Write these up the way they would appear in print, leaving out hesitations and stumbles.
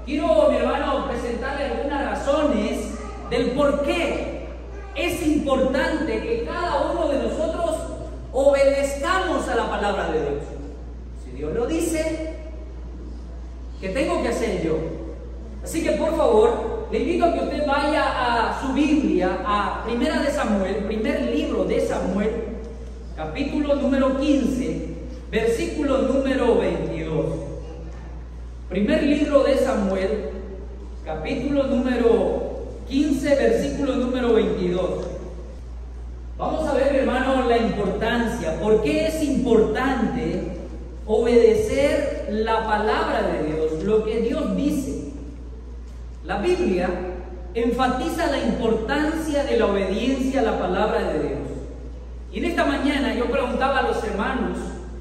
quiero, mi hermano, presentarle algunas razones del por qué es importante que cada uno de nosotros obedezcamos a la palabra de Dios. Si Dios lo dice, ¿qué tengo que hacer yo? Así que por favor, le invito a que usted vaya a su Biblia, a Primera de Samuel, primer libro de Samuel, capítulo número 15, versículo número 22. Primer libro de Samuel, capítulo número 15, versículo número 22. Vamos a ver, hermano, la importancia. ¿Por qué es importante obedecer la palabra de Dios, lo que Dios dice? La Biblia enfatiza la importancia de la obediencia a la palabra de Dios. Y en esta mañana yo preguntaba a los hermanos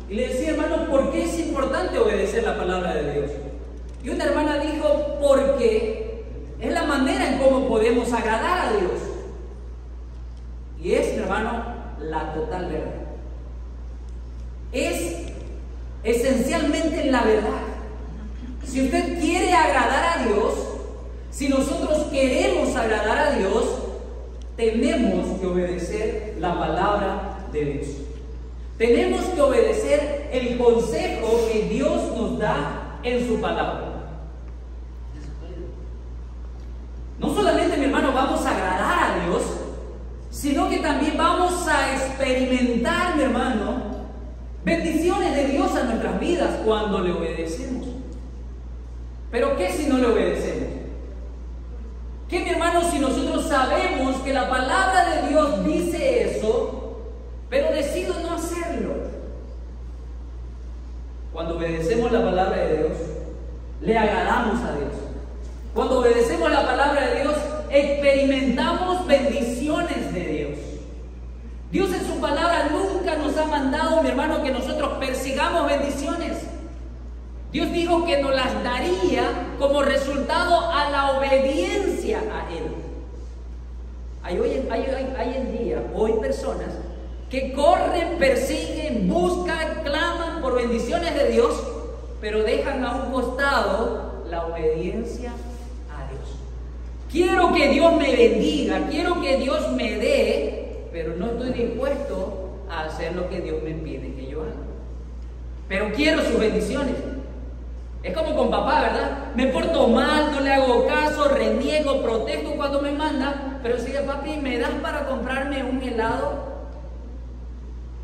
y le decía, hermanos, ¿por qué es importante obedecer la palabra de Dios? Y una hermana dijo, porque es la manera en cómo podemos agradar a Dios. Y es, hermano, la total verdad. Es esencialmente la verdad. Si usted quiere agradar a Dios, si nosotros queremos agradar a Dios, tenemos que obedecer la palabra de Dios. Tenemos que obedecer el consejo que Dios nos da en su palabra. No solamente, mi hermano, vamos a agradar a Dios, sino que también vamos a experimentar, mi hermano, bendiciones de Dios a nuestras vidas cuando le obedecemos. ¿Pero qué si no le obedecemos? ¿Qué, mi hermano, si nosotros sabemos que la palabra de Dios dice eso, pero decido no hacerlo? Cuando obedecemos la palabra de Dios, le agradamos a Dios. Cuando obedecemos la palabra de Dios, experimentamos bendiciones de Dios. Dios en su palabra nunca nos ha mandado, mi hermano, que nosotros persigamos bendiciones. Dios dijo que nos las daría como resultado a la obediencia a Él. Hay en día, hoy personas que corren, persiguen, buscan, claman por bendiciones de Dios, pero dejan a un costado la obediencia a Dios. Quiero que Dios me bendiga, quiero que Dios me dé, pero no estoy dispuesto a hacer lo que Dios me pide que yo haga. Pero quiero sus bendiciones. Es como con papá, ¿verdad? Me porto mal, no le hago caso, reniego, protesto cuando me manda, pero si papi, ¿me das para comprarme un helado?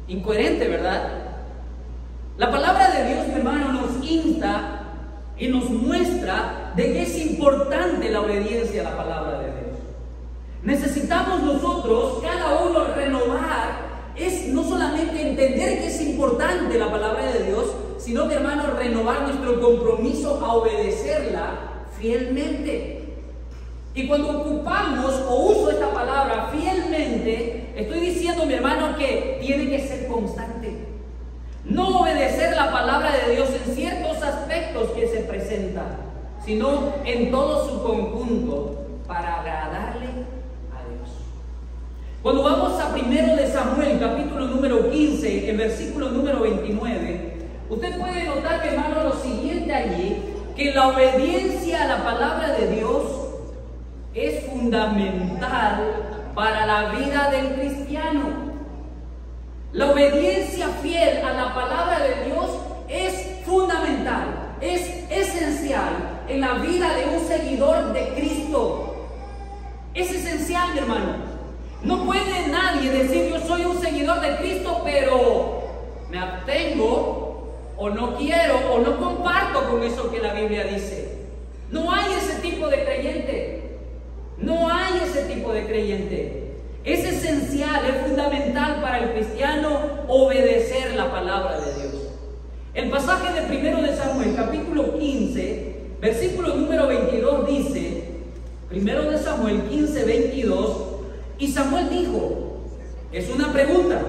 Incoherente, ¿verdad? La palabra de Dios, mi hermano, nos insta y nos muestra de que es importante la obediencia a la palabra de Dios. Necesitamos nosotros, cada uno, renovar, es no solamente entender que es importante la palabra de Dios, sino que, hermano, renovar nuestro compromiso a obedecerla fielmente. Y cuando ocupamos o uso esta palabra fielmente, estoy diciendo, mi hermano, que tiene que ser constante. No obedecer la palabra de Dios en ciertos aspectos que se presentan, sino en todo su conjunto para agradarle a Dios. Cuando vamos a 1 de Samuel, capítulo número 15, el versículo número 29, usted puede notar, mi hermano, lo siguiente allí, que la obediencia a la palabra de Dios es fundamental para la vida del cristiano. La obediencia fiel a la palabra de Dios es fundamental, es esencial en la vida de un seguidor de Cristo. Es esencial, mi hermano. No puede nadie decir yo soy un seguidor de Cristo, pero me abstengo o no quiero o no comparto con eso que la Biblia dice. No hay ese tipo de creyente. No hay ese tipo de creyente. Es esencial, es fundamental para el cristiano obedecer la palabra de Dios. El pasaje de 1 de Samuel, capítulo 15, versículo número 22 dice, 1 de Samuel 15, 22, y Samuel dijo, es una pregunta,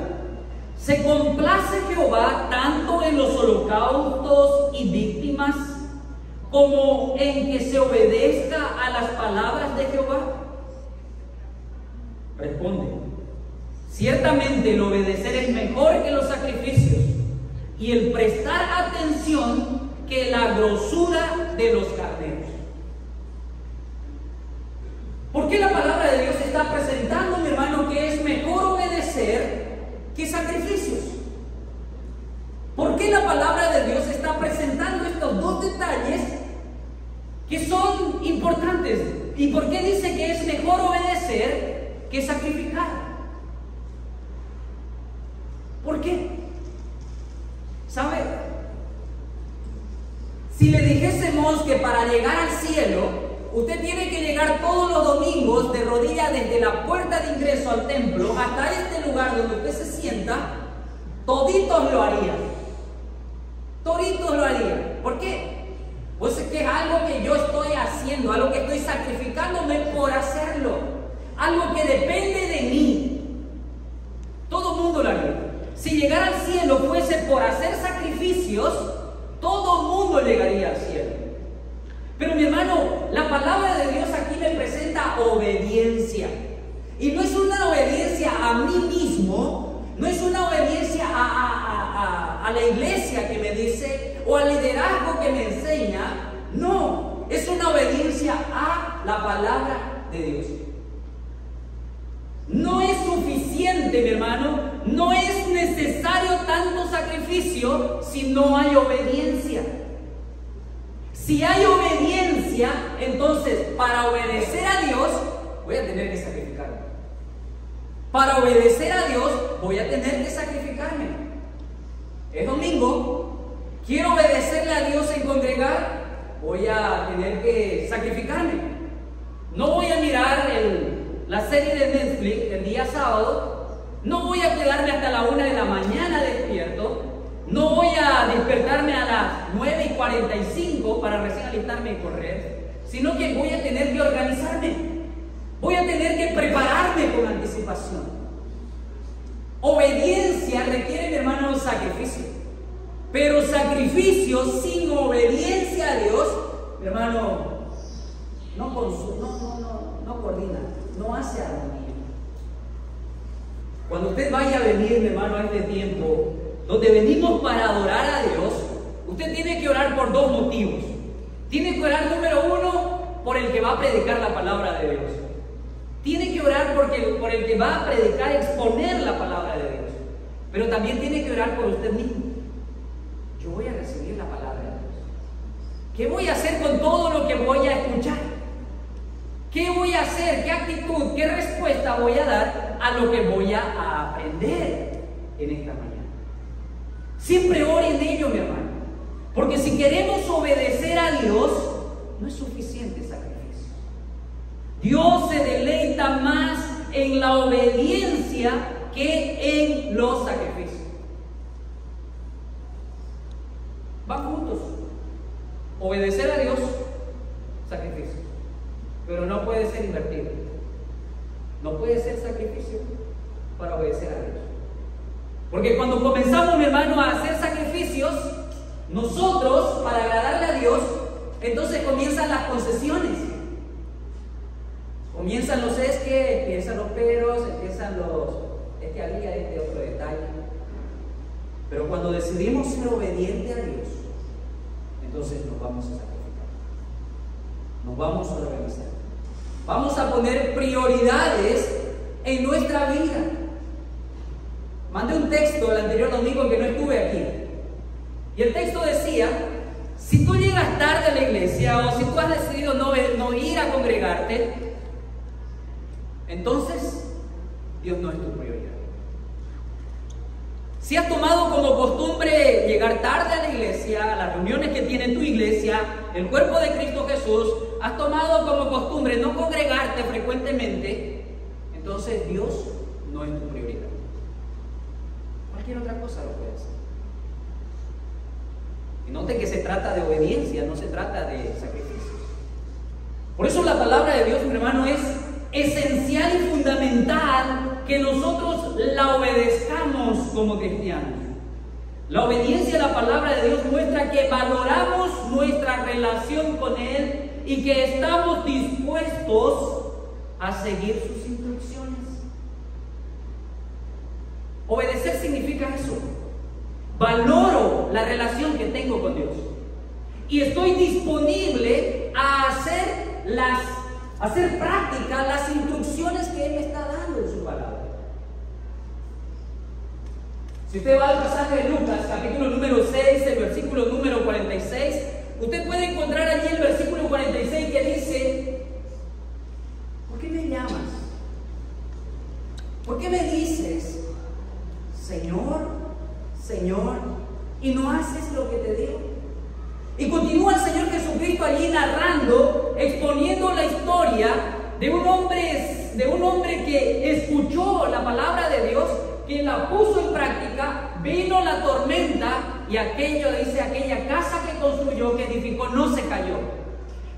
¿se complace Jehová tanto en los holocaustos y víctimas como en que se obedezca a las palabras de Jehová? Responde, ciertamente el obedecer es mejor que los sacrificios y el prestar atención que la grosura de los carneros. ¿Por qué la palabra de Dios está presentando, mi hermano, que es mejor obedecer que sacrificios? ¿Por qué la palabra de Dios está presentando estos dos detalles que son importantes? ¿Y por qué dice que es mejor obedecer que sacrificar? ¿Por qué? ¿Sabe? Si le dijésemos que para llegar al cielo usted tiene que llegar todos los domingos de rodillas desde la puerta de ingreso al templo hasta este lugar donde usted se sienta, toditos lo harían. Toditos lo harían. ¿Por qué? Pues es que es algo que yo estoy haciendo, algo que estoy sacrificándome por hacerlo, algo que depende de mí. Todo el mundo lo haría. Si llegar al cielo fuese por hacer sacrificios, todo el mundo llegaría al cielo. Pero mi hermano, la palabra de Dios aquí me presenta obediencia. Y no es una obediencia a mí mismo, no es una obediencia a la iglesia que me dice o al liderazgo que me enseña. No, es una obediencia a la palabra de Dios. No es suficiente, mi hermano, no es necesario tanto sacrificio si no hay obediencia. Si hay obediencia, entonces para obedecer a Dios voy a tener que sacrificarme. Para obedecer a Dios voy a tener que sacrificarme. Es domingo, quiero obedecerle a Dios en congregar, voy a tener que sacrificarme. No voy a mirar la serie de Netflix el día sábado, no voy a quedarme hasta la 1 de la mañana despierto. No voy a despertarme a las 9:45 para recién alistarme y correr, sino que voy a tener que organizarme. Voy a tener que prepararme con anticipación. Obediencia requiere, mi hermano, sacrificio. Pero sacrificio sin obediencia a Dios, mi hermano, no coordina, no hace armonía. Cuando usted vaya a venir, mi hermano, a este tiempo donde venimos para adorar a Dios, usted tiene que orar por dos motivos. Tiene que orar, número uno, por el que va a predicar la palabra de Dios. Tiene que orar por el que va a predicar, exponer la palabra de Dios. Pero también tiene que orar por usted mismo. Yo voy a recibir la palabra de Dios. ¿Qué voy a hacer con todo lo que voy a escuchar? ¿Qué voy a hacer? ¿Qué actitud? ¿Qué respuesta voy a dar a lo que voy a aprender en esta mañana? Siempre ore en ello, mi hermano. Porque si queremos obedecer a Dios, no es suficiente sacrificio. Dios se deleita más en la obediencia que en los sacrificios. Van juntos. Obedecer a Dios, sacrificio. Pero no puede ser invertido. No puede ser sacrificio para obedecer a Dios. Porque cuando comenzamos, mi hermano, a hacer sacrificios, nosotros, para agradarle a Dios, entonces comienzan las concesiones. Comienzan los es que, empiezan los peros, empiezan los es que había este otro detalle. Pero cuando decidimos ser obedientes a Dios, entonces nos vamos a sacrificar. Nos vamos a organizar. Vamos a poner prioridades en nuestra vida. Mandé un texto el anterior domingo que no estuve aquí. Y el texto decía, si tú llegas tarde a la iglesia o si tú has decidido no ir a congregarte, entonces Dios no es tu prioridad. Si has tomado como costumbre llegar tarde a la iglesia, a las reuniones que tiene tu iglesia, el cuerpo de Cristo Jesús, has tomado como costumbre no congregarte frecuentemente, entonces Dios no es tu prioridad. Cualquier otra cosa lo puede hacer. Y note que se trata de obediencia, no se trata de sacrificios. Por eso la palabra de Dios, mi hermano, es esencial y fundamental que nosotros la obedezcamos como cristianos. La obediencia a la palabra de Dios muestra que valoramos nuestra relación con Él y que estamos dispuestos a seguir sus instrucciones. Obedecer significa eso. Valoro la relación que tengo con Dios y estoy disponible a hacer las hacer práctica las instrucciones que Él me está dando en su palabra. Si usted va al pasaje de Lucas, capítulo número 6, el versículo número 46, usted puede encontrar allí el versículo 46 que dice: ¿por qué me llamas? ¿Por qué me dices, Señor, Señor, y no haces lo que te digo? Y continúa el Señor Jesucristo allí narrando, exponiendo la historia de un hombre que escuchó la palabra de Dios, que la puso en práctica, vino la tormenta y aquella casa que construyó, que edificó, no se cayó.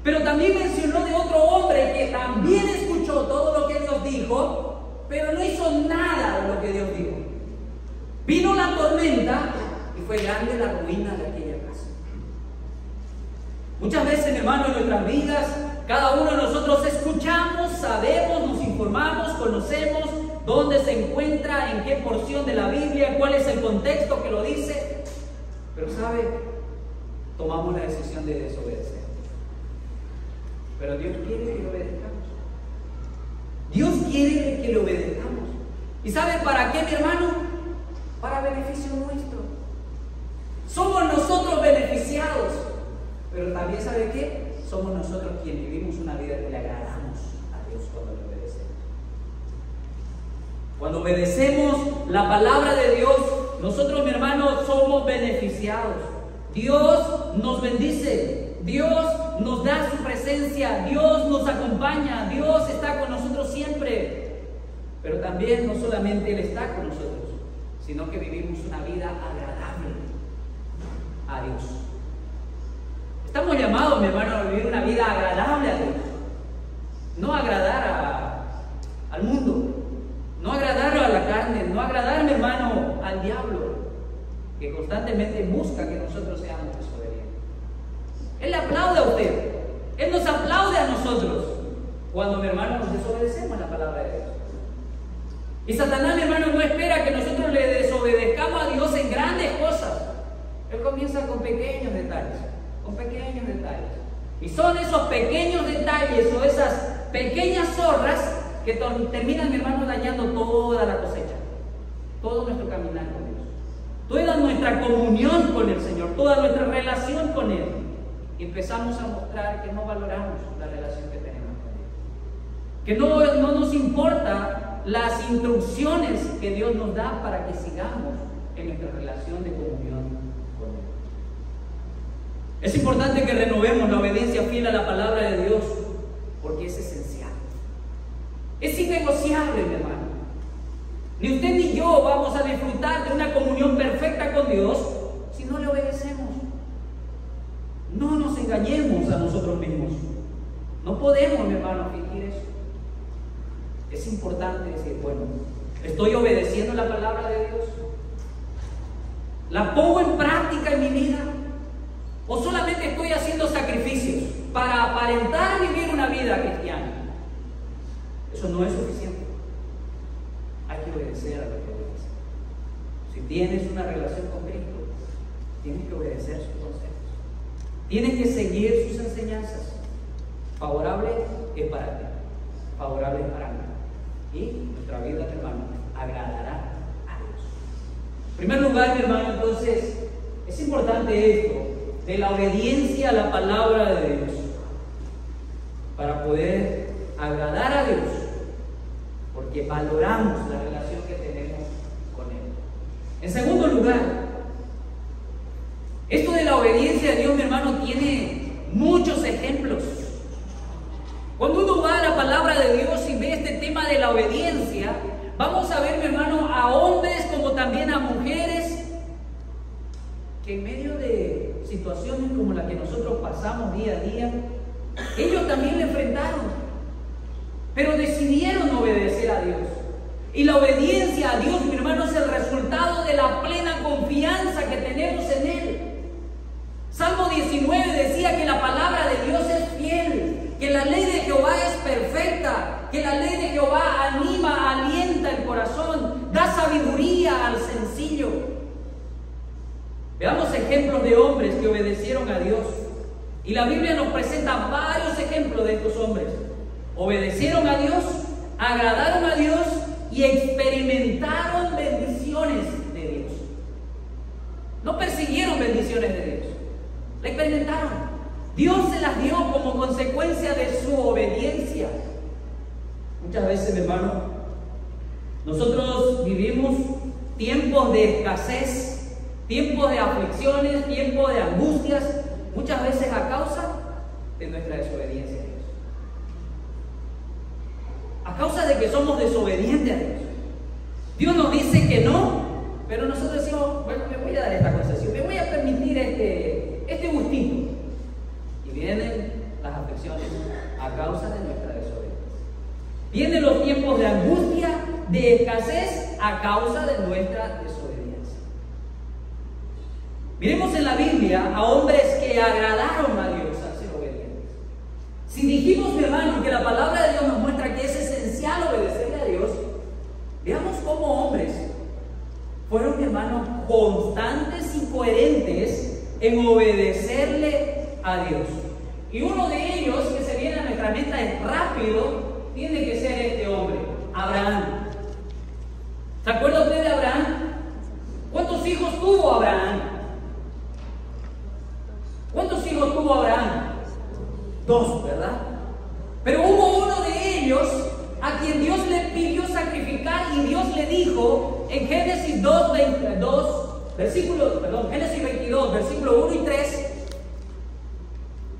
Pero también mencionó de otro hombre que también escuchó todo lo que Dios dijo, pero no hizo nada de lo que Dios dijo. Vino la tormenta y fue grande la ruina de aquella casa. Muchas veces, hermano, en nuestras vidas, cada uno de nosotros escuchamos, sabemos, nos informamos, conocemos dónde se encuentra, en qué porción de la Biblia, cuál es el contexto que lo dice, pero ¿sabe? Tomamos la decisión de desobedecer. Pero Dios quiere que lo obedezcamos. Dios quiere que lo obedezcamos. ¿Y sabe para qué, mi hermano? Para beneficio nuestro. Somos nosotros beneficiados, pero también, ¿sabe qué? Somos nosotros quienes vivimos una vida que le agradamos a Dios cuando le obedecemos. Cuando obedecemos la palabra de Dios, nosotros, mi hermano, somos beneficiados. Dios nos bendice, Dios nos da su presencia, Dios nos acompaña, Dios está con nosotros siempre. Pero también no solamente Él está con nosotros, sino que vivimos una vida agradable a Dios. Estamos llamados, mi hermano, a vivir una vida agradable a Dios. No agradar al mundo, no agradar a la carne, no agradar, mi hermano, al diablo, que constantemente busca que nosotros seamos desobedientes. Él le aplaude a usted, Él nos aplaude a nosotros cuando, mi hermano, nos desobedecemos la palabra de Dios. Y Satanás, mi hermano, no espera que nosotros le desobedezcamos a Dios en grandes cosas. Él comienza con pequeños detalles, con pequeños detalles. Y son esos pequeños detalles o esas pequeñas zorras que terminan, mi hermano, dañando toda la cosecha, todo nuestro caminar con Dios, toda nuestra comunión con el Señor, toda nuestra relación con Él. Y empezamos a mostrar que no valoramos la relación que tenemos con Él, que no nos importa las instrucciones que Dios nos da para que sigamos en nuestra relación de comunión con Él. Es importante que renovemos la obediencia fiel a la palabra de Dios, porque es esencial. Es innegociable, mi hermano. Ni usted ni yo vamos a disfrutar de una comunión perfecta con Dios si no le obedecemos. No nos engañemos a nosotros mismos. No podemos, mi hermano, fingir eso. Es importante decir, bueno, ¿estoy obedeciendo la palabra de Dios? ¿La pongo en práctica en mi vida? ¿O solamente estoy haciendo sacrificios para aparentar vivir una vida cristiana? Eso no es suficiente. Hay que obedecer a lo que obedece. Si tienes una relación con Cristo, tienes que obedecer sus consejos. Tienes que seguir sus enseñanzas. Favorable es para ti, favorable es para mí. Y nuestra vida, mi hermano, agradará a Dios. En primer lugar, mi hermano, entonces, es importante esto de la obediencia a la palabra de Dios para poder agradar a Dios, porque valoramos la relación que tenemos con Él. En segundo lugar, esto de la obediencia a Dios, mi hermano, tiene muchos ejemplos. Cuando uno va a la palabra de Dios y ve este tema de la obediencia, vamos a ver, mi hermano, a hombres como también a mujeres que en medio de situaciones como la que nosotros pasamos día a día, ellos también le enfrentaron, pero decidieron obedecer a Dios. Y la obediencia a Dios, mi hermano, es el resultado de la plena confianza que tenemos en Él. Salmo 19 decía que la palabra de Dios es fiel, que la ley de Jehová es perfecta, que la ley de Jehová anima, alienta el corazón, da sabiduría al sencillo. Veamos ejemplos de hombres que obedecieron a Dios. Y la Biblia nos presenta varios ejemplos de estos hombres. obedecieron a Dios, agradaron a Dios y experimentaron bendiciones de Dios. No persiguieron bendiciones de Dios, la experimentaron. Dios se las dio como consecuencia de su obediencia. Muchas veces, mi hermano, nosotros vivimos tiempos de escasez, tiempos de aflicciones, tiempos de angustias, muchas veces a causa de nuestra desobediencia a Dios. A causa de que somos desobedientes a Dios. Dios nos dice que no, pero nosotros decimos, bueno, me voy a dar esta concesión, me voy a permitir este gustito. Y vienen las aflicciones a causa de nuestra desobediencia. Vienen los tiempos de angustia, de escasez a causa de nuestra desobediencia. Miremos en la Biblia a hombres que agradaron a Dios al ser obedientes. Si dijimos, mi hermano, que la palabra de Dios nos muestra que es esencial obedecerle a Dios, veamos cómo hombres fueron, mi hermano, constantes y coherentes en obedecerle a Dios. Y uno de ellos que se viene a nuestra mente rápido tiene que ser este hombre, Abraham. ¿Se acuerda usted de Abraham? ¿Cuántos hijos tuvo Abraham? ¿Cuántos hijos tuvo Abraham? 2, ¿verdad? Pero hubo uno de ellos a quien Dios le pidió sacrificar y Dios le dijo en Génesis 22, versículo 1 y 3.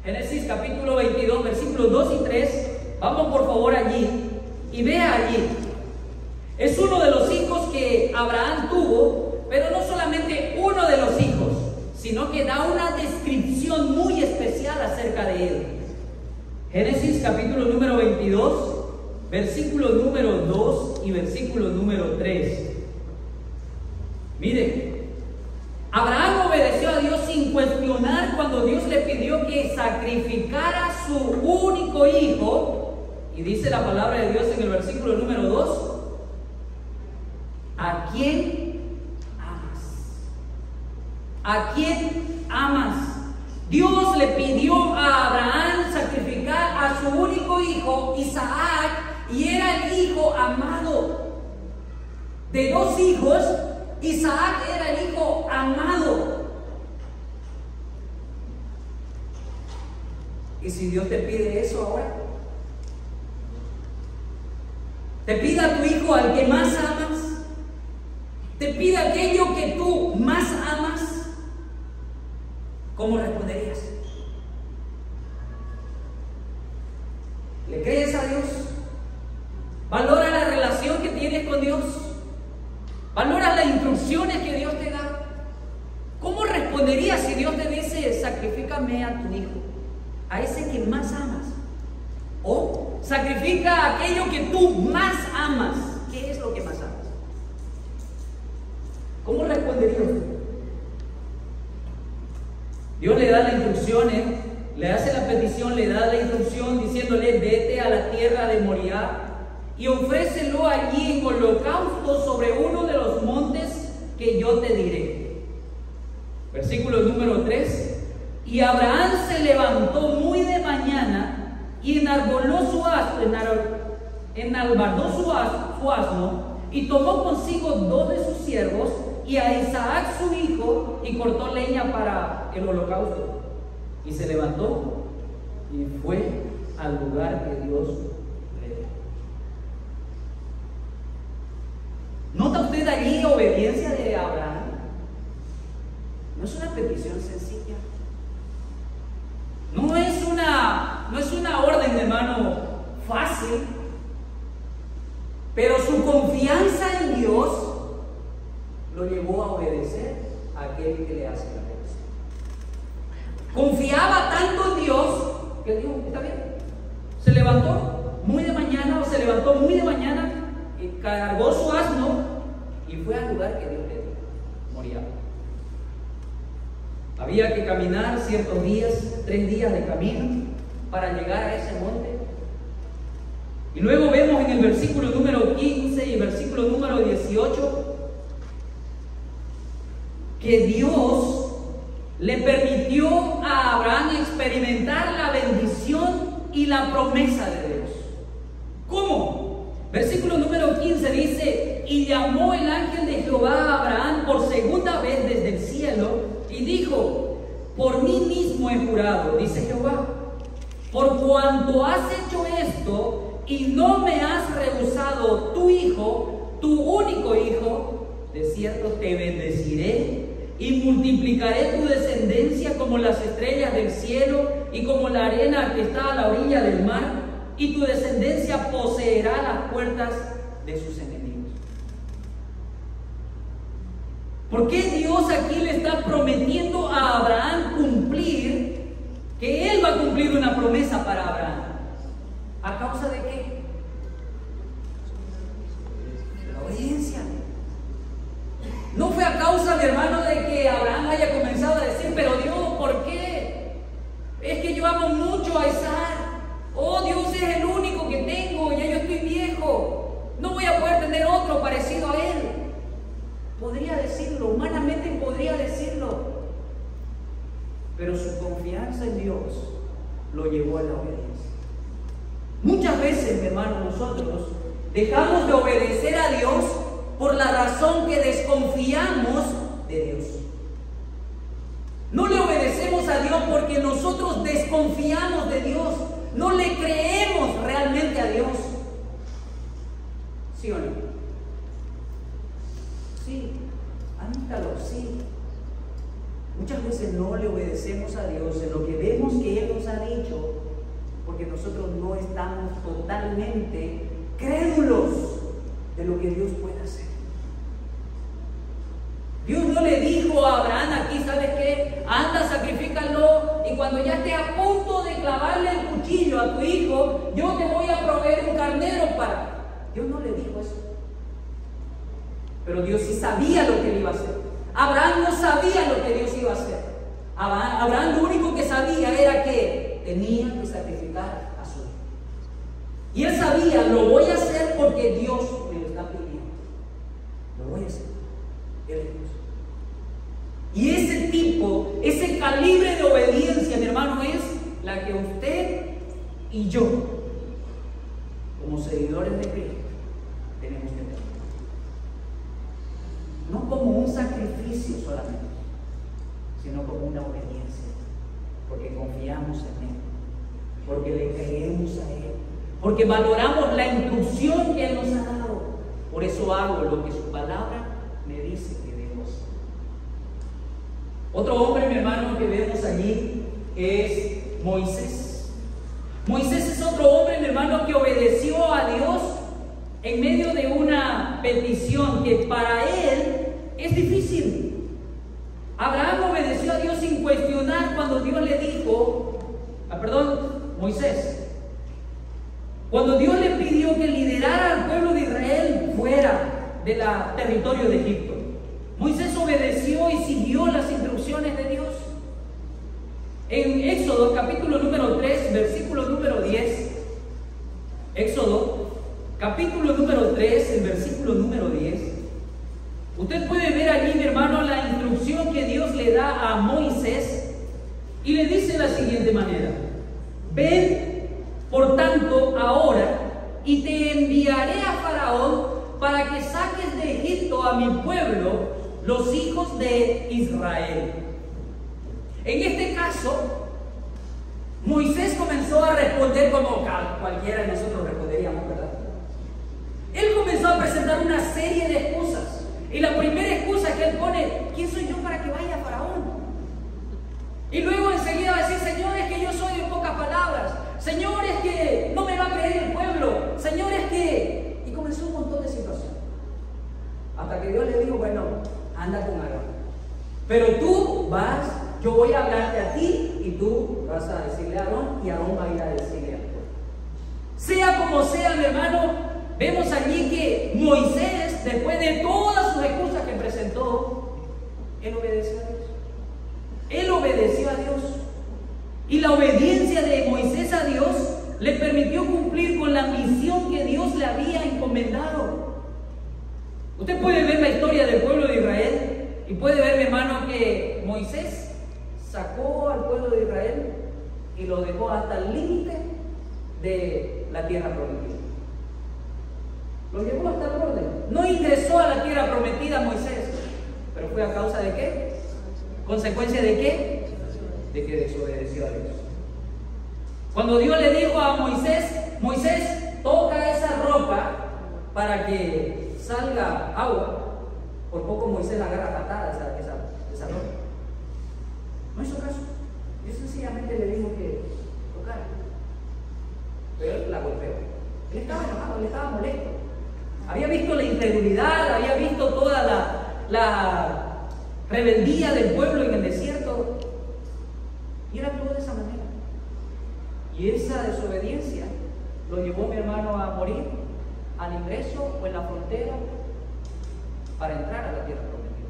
Génesis capítulo 22, versículos 2 y 3. Vamos por favor allí y vea allí. Es uno de los hijos que Abraham tuvo, pero no solamente uno de los hijos, sino que da una descripción muy especial acerca de él. Génesis capítulo número 22, versículo número 2 y versículo número 3. Mire, Abraham obedeció a Dios sin cuestionar cuando Dios le pidió que sacrificara a su único hijo. Y dice la palabra de Dios en el versículo número 2: ¿a quién amas? ¿A quién amas? Dios le pidió a Abraham sacrificar a su único hijo, Isaac, y era el hijo amado. De 2 hijos, Isaac era el hijo amado. ¿Y si Dios te pide eso ahora? Te pide a tu hijo al que más amas, te pide aquello que tú más amas, ¿cómo responderías? ¿Le crees a Dios? ¿Valora la relación que tienes con Dios? ¿Valora las instrucciones que Dios te da? ¿Cómo responderías si Dios te dice, sacrifícame a tu hijo, a ese que más amas? O sacrifica aquello que tú más amas. ¿Qué es lo que más amas? ¿Cómo respondería usted? Dios le da las instrucciones, le hace la petición, le da la instrucción diciéndole: vete a la tierra de Moriah y ofrécelo allí en holocausto sobre uno de los montes que yo te diré. Versículo número 3. Y Abraham se levantó muy de mañana y enalbardó su asno y tomó consigo 2 de sus siervos y a Isaac su hijo, y cortó leña para el holocausto. Y se levantó y fue al lugar que Dios le dio. ¿Nota usted allí obediencia de Abraham? No es una petición sencilla. No es una orden, hermano, fácil. Pero su confianza en Dios lo llevó a obedecer a aquel que le hace la petición. Confiaba tanto en Dios que dijo: está bien. Se levantó muy de mañana, y cargó su asno y fue al lugar que Dios le dio, Moriah. Había que caminar ciertos días, 3 días de camino para llegar a ese monte. Y luego vemos en el versículo número 15 y versículo número 18 que Dios le permitió a Abraham experimentar la bendición y la promesa de Dios. Versículo número 15 dice: y llamó el ángel de Jehová a Abraham por segunda vez desde el cielo y dijo: por mí mismo he jurado, dice Jehová, por cuanto has hecho esto y no me has rehusado tu hijo, tu único hijo, de cierto te bendeciré y multiplicaré tu descendencia como las estrellas del cielo y como la arena que está a la orilla del mar, y tu descendencia poseerá las puertas de sus enemigos. ¿Por qué Dios aquí le está prometiendo a Abraham cumplir, que él va a cumplir una promesa para Abraham? ¿A causa de qué? De la obediencia. No fue a causa, mi hermano, de que Abraham haya comenzado a decir: pero Dios, ¿por qué? Es que yo amo mucho a Isaac. Oh, Dios es el único que tengo, ya yo estoy viejo, no voy a poder tener otro parecido a él. Podría decirlo, humanamente podría decirlo, pero su confianza en Dios lo llevó a la obediencia. Muchas veces, mi hermano, nosotros dejamos de obedecer a Dios por la razón que desconfiamos de Dios. No le obedecemos a Dios porque nosotros desconfiamos de Dios. No le creemos realmente a Dios. ¿Sí o no? Sí, admítalo, sí. Muchas veces no le obedecemos a Dios en lo que vemos que Él nos ha dicho, porque nosotros no estamos totalmente crédulos de lo que Dios puede hacer. Dios no le dijo a Abraham aquí: ¿sabes qué? Anda, sacrifícalo, y cuando ya esté a punto de clavarle el cuchillo a tu hijo, yo te voy a proveer un carnero para... Dios no le dijo eso. Pero Dios sí sabía lo que él iba a hacer. Abraham no sabía lo que Dios iba a hacer. Abraham lo único que sabía era que tenía que sacrificar a su hijo. Y él sabía: lo voy a hacer porque Dios me lo está pidiendo. Lo voy a hacer. Él es Dios. Y ese tipo, ese calibre de obediencia, mi hermano, es la que usted y yo, como seguidores de Cristo, tenemos que tener. No como un sacrificio solamente, sino como una obediencia, porque confiamos en Él, porque le creemos a Él, porque valoramos la instrucción que Él nos ha dado. Por eso hago lo que su palabra me dice que debo hacer. Otro hombre, mi hermano, que vemos allí es Moisés. Moisés es otro hombre, mi hermano, que obedeció a Dios en medio de una petición que para él es difícil. Abraham obedeció a Dios sin cuestionar cuando Dios le dijo, Moisés, cuando Dios le pidió que liderara al pueblo de Israel fuera del territorio de Egipto. Moisés obedeció y siguió las instrucciones de Dios. En Éxodo capítulo número 3, versículo número 10, Éxodo capítulo número 3, el versículo número 10, usted puede ver allí, mi hermano, la instrucción que Dios le da a Moisés y le dice de la siguiente manera: ven, por tanto, ahora y te enviaré a Faraón para que saques de Egipto a mi pueblo, los hijos de Israel. En este caso, Moisés comenzó a responder como cualquiera de nosotros responderíamos, ¿verdad? Él comenzó a presentar una serie de excusas. Y la primera excusa que él pone: ¿quién soy yo para que vaya a Faraón? Y luego enseguida va a decir: Señor, es que yo soy de pocas palabras. Señor, es que no me va a creer el pueblo. Señor, es que... Y comenzó un montón de situaciones. Hasta que Dios le dijo: bueno, anda con Aarón. Pero tú vas, yo voy a hablarte a ti y tú vas a decirle a Aarón y Aarón va a ir a decirle al pueblo. Sea como sea, mi hermano, vemos allí que Moisés, después de todas sus excusas que presentó, él obedeció a Dios. Él obedeció a Dios. Y la obediencia de Moisés a Dios le permitió cumplir con la misión que Dios le había encomendado. Usted puede ver la historia del pueblo de Israel y puede ver, mi hermano, que Moisés sacó al pueblo de Israel y lo dejó hasta el límite de la tierra prometida. Lo llevó hasta el borde. No ingresó a la tierra prometida Moisés. ¿Pero fue a causa de qué? ¿Consecuencia de qué? De que desobedeció a Dios. Cuando Dios le dijo a Moisés, Moisés, toca esa roca para que salga agua, por poco Moisés la agarra patada esa roca. No hizo caso. Yo sencillamente le dijo que tocara. Pero él la golpeó. Él estaba enojado, él estaba molesto. Había visto la incredulidad, había visto toda la rebeldía del pueblo en el desierto. Y él actuó de esa manera. Y esa desobediencia lo llevó, mi hermano, a morir al ingreso o en la frontera para entrar a la tierra prometida.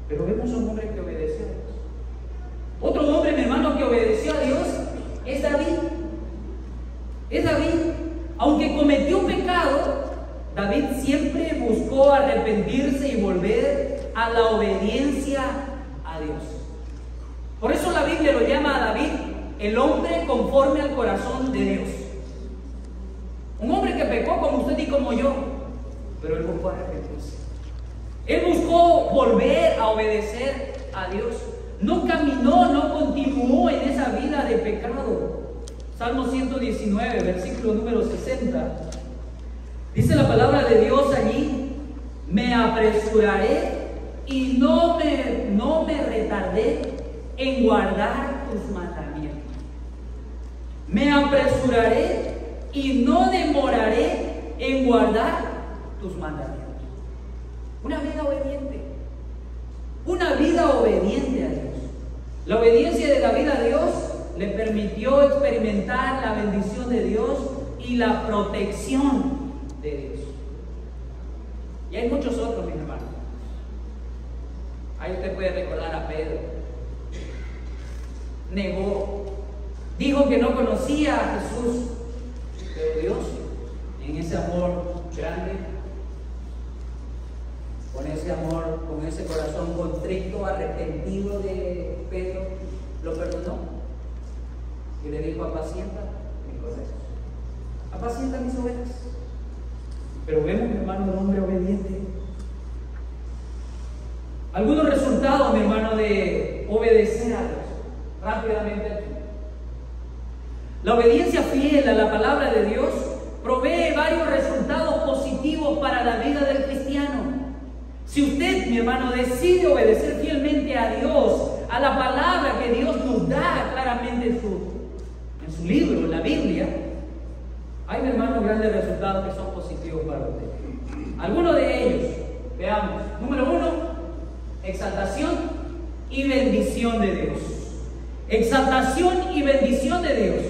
Pero vemos a un hombre que obedeció a Dios. Otro hombre, mi hermano, que obedeció a Dios es David. Es David. Aunque cometió pecado, David siempre buscó arrepentirse y volver a la obediencia a Dios. Por eso la Biblia lo llama a David el hombre conforme al corazón de Dios. Un hombre que pecó como usted y como yo, pero él buscó arrepentirse. Él buscó volver a obedecer a Dios. No caminó, no continuó en esa vida de pecado. Salmo 119, versículo número 60. Dice la palabra de Dios allí: me apresuraré y no me retardé en guardar tus mandamientos. Me apresuraré y no demoraré en guardar tus mandamientos. Una vida obediente. Una vida obediente a Dios. La obediencia de David a Dios le permitió experimentar la bendición de Dios y la protección de Dios. Y hay muchos otros, mis hermanos. Ahí usted puede recordar a Pedro. Negó, dijo que no conocía a Jesús, pero Dios, en ese amor grande, con ese amor, con ese corazón contrito, arrepentido de Pedro, lo perdonó y le dijo: apacienta mis ovejas, apacienta mis ovejas. Pero vemos, mi hermano, un hombre obediente. Algunos resultados, mi hermano, de obedecer a Dios. Rápidamente aquí. La obediencia fiel a la palabra de Dios provee varios resultados positivos para la vida del cristiano. Si usted, mi hermano, decide obedecer fielmente a Dios, a la palabra que Dios nos da claramente en su libro, en la Biblia, hay, mi hermano, grandes resultados que son positivos para usted. Algunos de ellos, veamos. Número 1, exaltación y bendición de Dios. Exaltación y bendición de Dios.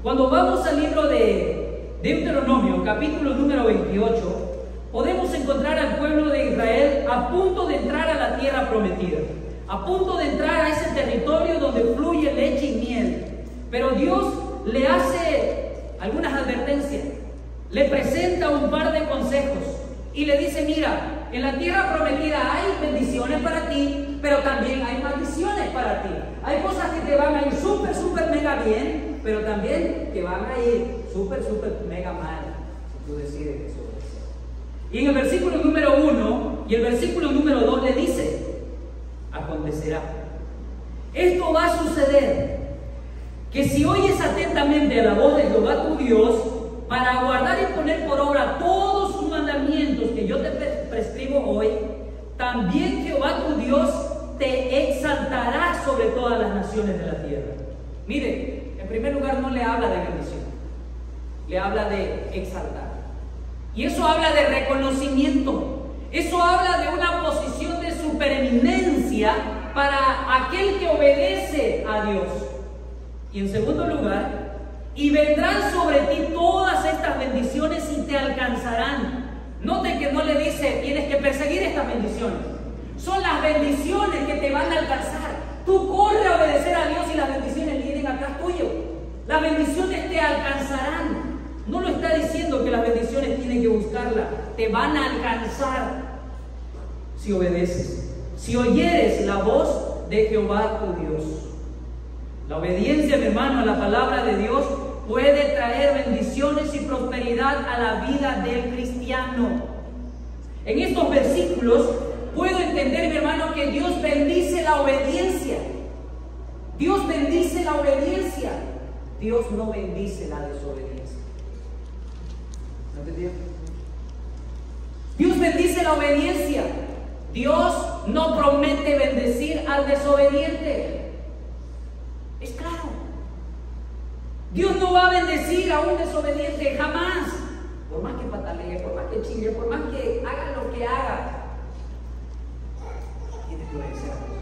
Cuando vamos al libro de Deuteronomio, capítulo número 28, podemos encontrar al pueblo de Israel a punto de entrar a la tierra prometida, a punto de entrar a ese territorio donde fluye leche y miel. Pero Dios le hace algunas advertencias, le presenta un par de consejos y le dice: mira, en la tierra prometida hay bendiciones para ti, pero también hay maldiciones para ti. Hay cosas que te van a ir súper, súper mega bien, pero también que van a ir súper, súper mega mal si tú decides desobedecer. Y en el versículo número 1 y el versículo número 2 le dice: acontecerá, esto va a suceder, que si oyes atentamente a la voz de Jehová tu Dios, para guardar y poner por obra todos sus mandamientos que yo te prescribo hoy, también Jehová tu Dios te exaltará sobre todas las naciones de la tierra. Mire, en primer lugar, no le habla de bendición, le habla de exaltar. Y eso habla de reconocimiento, eso habla de una posición de supereminencia para aquel que obedece a Dios. Y en segundo lugar, y vendrán sobre ti todas estas bendiciones y te alcanzarán. Note que no le dice: tienes que perseguir estas bendiciones. Son las bendiciones que te van a alcanzar. Tú corre a obedecer a Dios y las bendiciones vienen atrás tuyo. Las bendiciones te alcanzarán. No lo está diciendo que las bendiciones tienen que buscarlas. Te van a alcanzar si obedeces, si oyeres la voz de Jehová tu Dios. La obediencia, mi hermano, a la palabra de Dios puede traer bendiciones y prosperidad a la vida del cristiano. En estos versículos puedo entender, mi hermano, que Dios bendice la obediencia. Dios bendice la obediencia. Dios no bendice la desobediencia. ¿No entendieron? Dios bendice la obediencia. Dios no promete bendecir al desobediente. Es claro. Dios no va a bendecir a un desobediente jamás. Por más que patalee, por más que chille, por más que haga lo que haga, tiene que obedecer a Dios.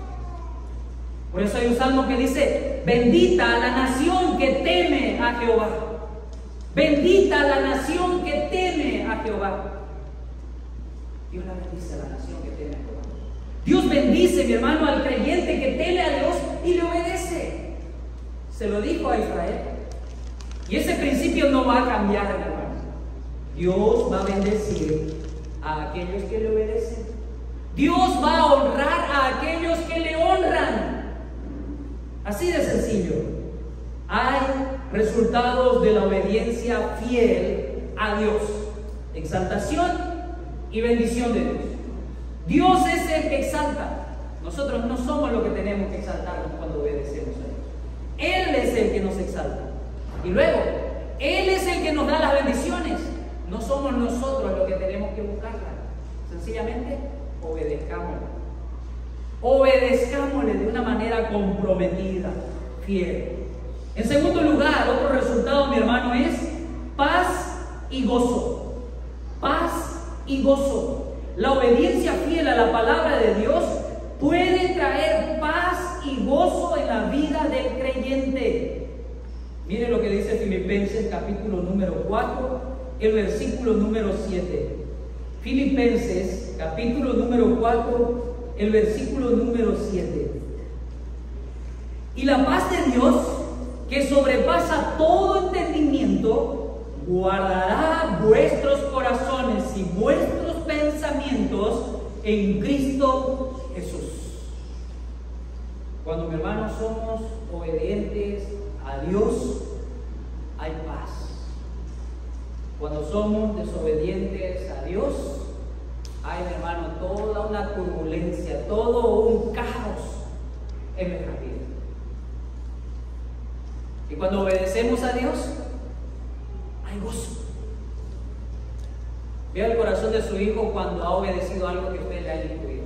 Por eso hay un salmo que dice: bendita la nación que teme a Jehová. Bendita la nación que teme a Jehová. Dios la bendice a la nación que teme a Jehová. Dios bendice, mi hermano, al creyente que teme a Dios y le obedece. Se lo dijo a Israel. Y ese principio no va a cambiar, mi hermano. Dios va a bendecir a aquellos que le obedecen. Dios va a honrar a aquellos que le honran. Así de sencillo. Hay resultados de la obediencia fiel a Dios: exaltación y bendición de Dios. Dios es el que exalta. Nosotros no somos los que tenemos que exaltarnos cuando obedecemos a Dios. Él es el que nos exalta. Y luego, Él es el que nos da las bendiciones. No somos nosotros los que tenemos que buscarlas. Sencillamente, obedezcámosle. Obedezcámosle de una manera comprometida, fiel. En segundo lugar, otro resultado, mi hermano, es paz y gozo. Paz y gozo. La obediencia fiel a la palabra de Dios puede traer paz y gozo en la vida del creyente. Mire lo que dice Filipenses capítulo número 4, el versículo número 7. Filipenses capítulo número 4, el versículo número 7. Y la paz de Dios, que sobrepasa todo entendimiento, guardará vuestros corazones y vuestros pensamientos en Cristo Jesús. Cuando, mi hermano, somos obedientes a Dios, hay paz. Cuando somos desobedientes a Dios, hay, mi hermano, toda una turbulencia, todo un caos en nuestra vida. Y cuando obedecemos a Dios, hay gozo. Vea el corazón de su hijo cuando ha obedecido algo que usted le ha instruido.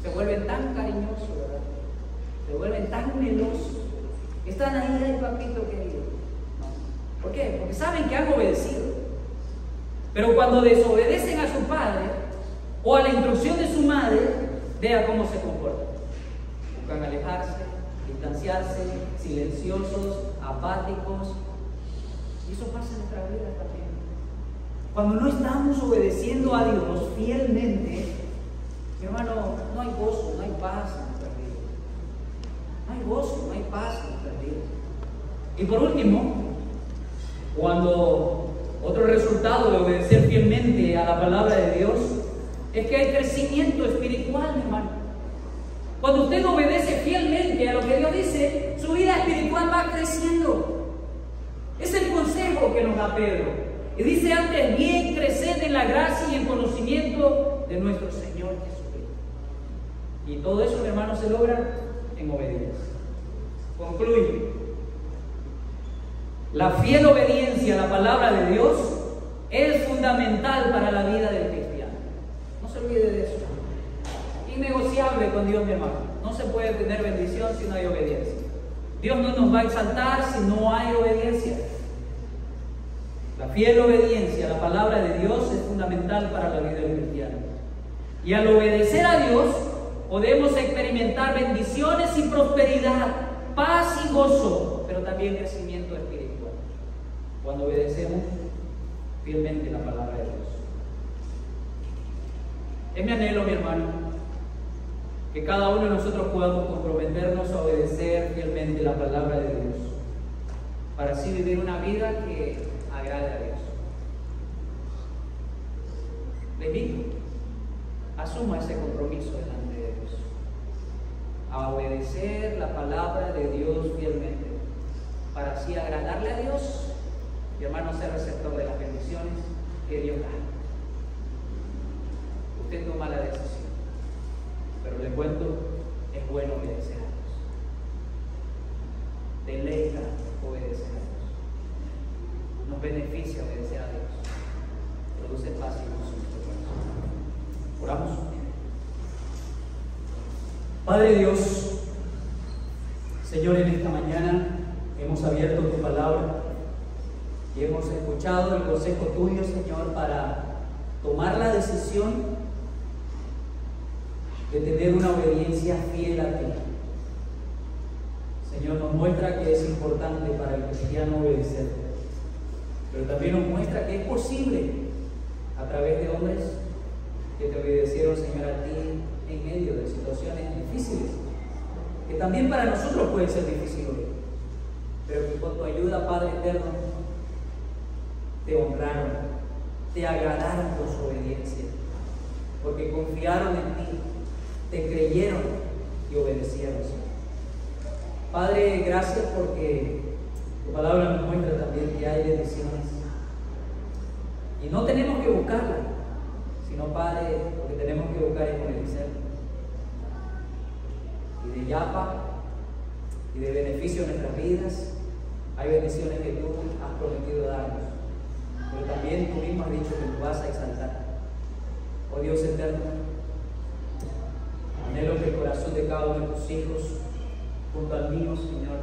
Se vuelven tan cariñosos, ¿verdad? Se vuelven tan melosos. Están ahí, ay, papito querido. No. ¿Por qué? Porque saben que han obedecido. Pero cuando desobedecen a su padre o a la instrucción de su madre, vea cómo se comportan. Buscan alejarse, distanciarse, silenciosos, apáticos. Y eso pasa en nuestra vida también. Cuando no estamos obedeciendo a Dios fielmente, mi hermano, no hay gozo, no hay paz en nuestra vida. No hay gozo, no hay paz en nuestra vida. Y por último, cuando otro resultado de obedecer fielmente a la palabra de Dios es que hay crecimiento espiritual, mi hermano. Cuando usted obedece fielmente a lo que Dios dice, su vida espiritual va creciendo. Es el consejo que nos da Pedro. Y dice antes: bien, creced en la gracia y en conocimiento de nuestro Señor Jesucristo. Y todo eso, mi hermano, se logra en obediencia. Concluye. La fiel obediencia a la palabra de Dios es fundamental para la vida del cristiano. No se olvide de eso. Innegociable con Dios, mi hermano. No se puede tener bendición si no hay obediencia. Dios no nos va a exaltar si no hay obediencia. La fiel obediencia a la palabra de Dios es fundamental para la vida del cristiano. Y al obedecer a Dios, podemos experimentar bendiciones y prosperidad, paz y gozo, pero también crecimiento espiritual. Cuando obedecemos fielmente la palabra de Dios. Es mi anhelo, mi hermano, que cada uno de nosotros podamos comprometernos a obedecer fielmente la palabra de Dios, para así vivir una vida que agrade a Dios. Le invito, asuma ese compromiso delante de Dios, a obedecer la palabra de Dios fielmente, para así agradarle a Dios ser receptor de las bendiciones que Dios da. Usted toma la decisión, pero le cuento, es bueno obedecer a Dios. Deleita obedecer a Dios. Nos beneficia obedecer a Dios. Produce paz y gozo en nuestro corazón. Oramos. Padre Dios, Señor, en esta mañana hemos abierto tu palabra y hemos escuchado el consejo tuyo, Señor, para tomar la decisión de tener una obediencia fiel a ti. Señor, nos muestra que es importante para el cristiano obedecer, pero también nos muestra que es posible a través de hombres que te obedecieron, Señor, a ti en medio de situaciones difíciles, que también para nosotros puede ser difícil hoy, pero que con tu ayuda, Padre eterno, te honraron, te agradaron por su obediencia, porque confiaron en ti, te creyeron y obedecieron, Señor. Padre, gracias porque tu palabra nos muestra también que hay bendiciones y no tenemos que buscarla, sino, Padre, lo que tenemos que buscar es obedecer. Y de yapa y de beneficio en nuestras vidas hay bendiciones que tú has prometido darnos, pero también tú mismo has dicho que nos vas a exaltar. Oh Dios eterno, anhelo que el corazón de cada uno de tus hijos junto al mío, Señor,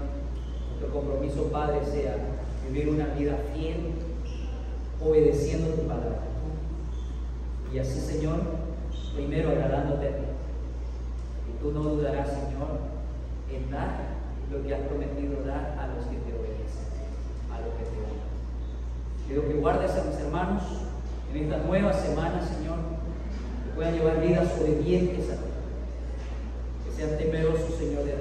nuestro compromiso, Padre, sea vivir una vida fiel, obedeciendo tu palabra. Y así, Señor, primero agradándote a ti. Y tú no dudarás, Señor, en dar lo que has prometido dar a los que te obedecen, a los que te honran. Pido que guardes a mis hermanos en esta nueva semana, Señor, que puedan llevar vidas obedientes a ti, que sean temerosos, Señor, de